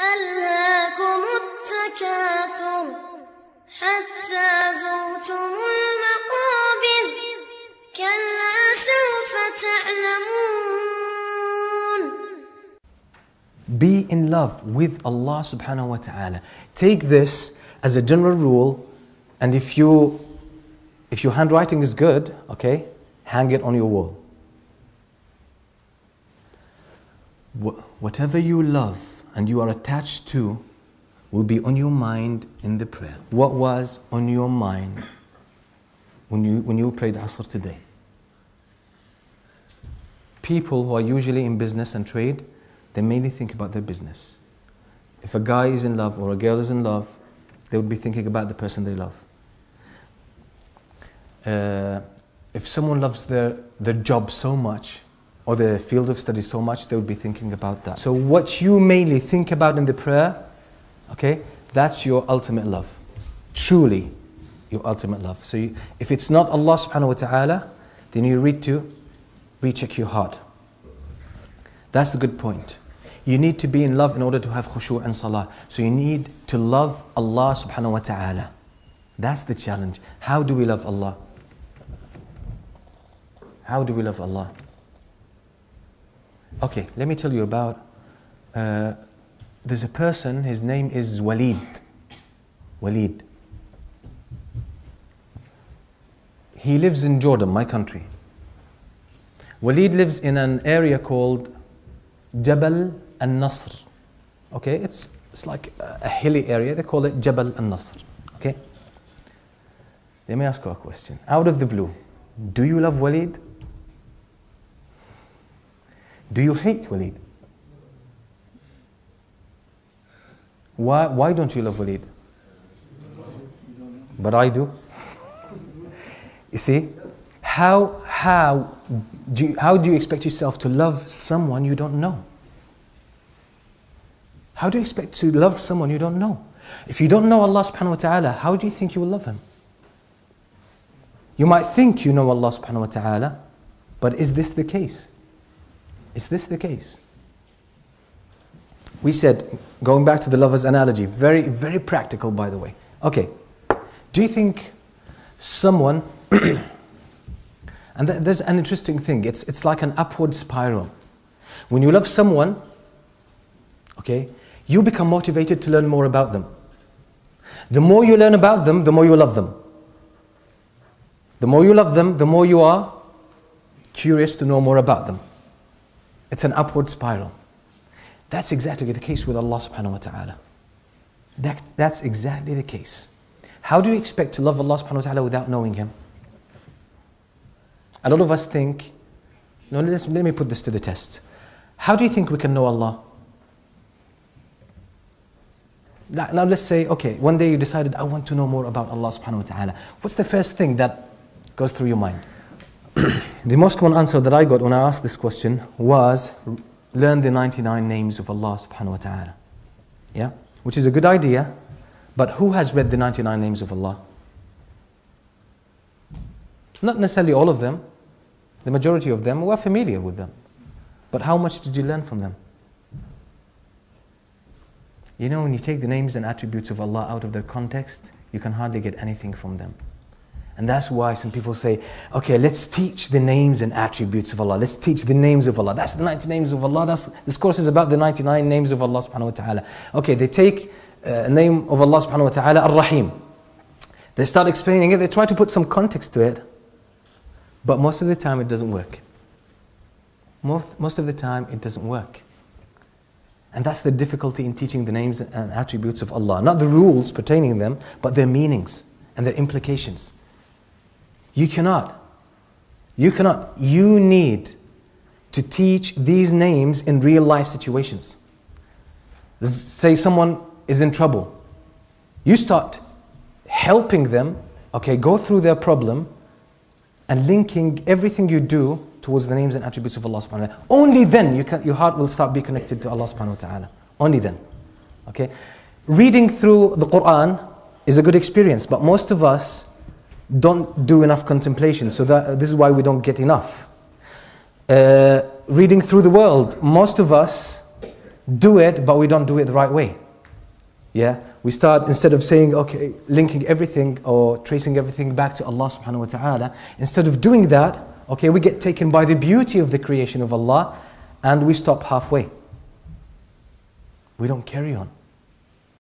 ألهاكم التكاثر حتى زرتم المقابر كلا سوف تعلمون. Be in love with Allah subhanahu wa ta'ala. Take this as a general rule, and if your handwriting is good, okay, hang it on your wall. Whatever you love and you are attached to will be on your mind in the prayer. What was on your mind when you prayed Asr today? People who are usually in business and trade, they mainly think about their business. If a guy is in love or a girl is in love, they would be thinking about the person they love. If someone loves their job so much, or their field of study so much, they would be thinking about that. So what you mainly think about in the prayer, okay, that's your ultimate love. Truly, your ultimate love. So if it's not Allah subhanahu wa ta'ala, then you need to recheck your heart. That's the good point. You need to be in love in order to have khushu' and salah. So you need to love Allah subhanahu wa ta'ala. That's the challenge. How do we love Allah? How do we love Allah? Okay, let me tell you about, there's a person, his name is Walid. Walid. He lives in Jordan, my country. Walid lives in an area called Jabal al-Nasr. Okay, it's like a hilly area, they call it Jabal al-Nasr. Okay? Let me ask you a question. Out of the blue, do you love Walid? Do you hate Walid? Why don't you love Walid? But I do. You see, how do you expect yourself to love someone you don't know? How do you expect to love someone you don't know? If you don't know Allah subhanahu wa ta'ala, how do you think you will love Him? You might think you know Allah subhanahu wa ta'ala, but is this the case? Is this the case? We said, going back to the lover's analogy, very, very practical by the way. Okay, do you think someone, and there's an interesting thing, it's like an upward spiral. When you love someone, okay, you become motivated to learn more about them. The more you learn about them, the more you love them. The more you love them, the more you are curious to know more about them. It's an upward spiral. That's exactly the case with Allah subhanahu wa ta'ala. That's exactly the case. How do you expect to love Allah subhanahu wa ta'ala without knowing Him? A lot of us think, no, let me put this to the test. How do you think we can know Allah? Now let's say, okay, one day you decided, I want to know more about Allah subhanahu wa ta'ala. What's the first thing that goes through your mind? The most common answer that I got when I asked this question was, learn the 99 names of Allah subhanahu wa ta'ala. Yeah? Which is a good idea, but who has read the 99 names of Allah? Not necessarily all of them. The majority of them were familiar with them. But how much did you learn from them? You know, when you take the names and attributes of Allah out of their context, you can hardly get anything from them. And that's why some people say, okay, let's teach the names and attributes of Allah. Let's teach the names of Allah. That's the 90 names of Allah. This course is about the 99 names of Allah subhanahu wa ta'ala. Okay, they take a name of Allah subhanahu wa ta'ala, Ar-Rahim. They start explaining it. They try to put some context to it. But most of the time it doesn't work. Most of the time it doesn't work. And that's the difficulty in teaching the names and attributes of Allah. Not the rules pertaining to them, but their meanings and their implications. You cannot. You need to teach these names in real life situations. Say someone is in trouble. You start helping them, okay, go through their problem and linking everything you do towards the names and attributes of Allah subhanahu wa ta'ala. Only then your heart will start being connected to Allah subhanahu wa ta'ala. Only then. Okay? Reading through the Quran is a good experience, but most of us don't do enough contemplation, so this is why we don't get enough. Reading through the world, most of us do it, but we don't do it the right way. Yeah, we start, instead of saying, okay, linking everything or tracing everything back to Allah subhanahu wa ta'ala, instead of doing that, okay, we get taken by the beauty of the creation of Allah and we stop halfway. We don't carry on.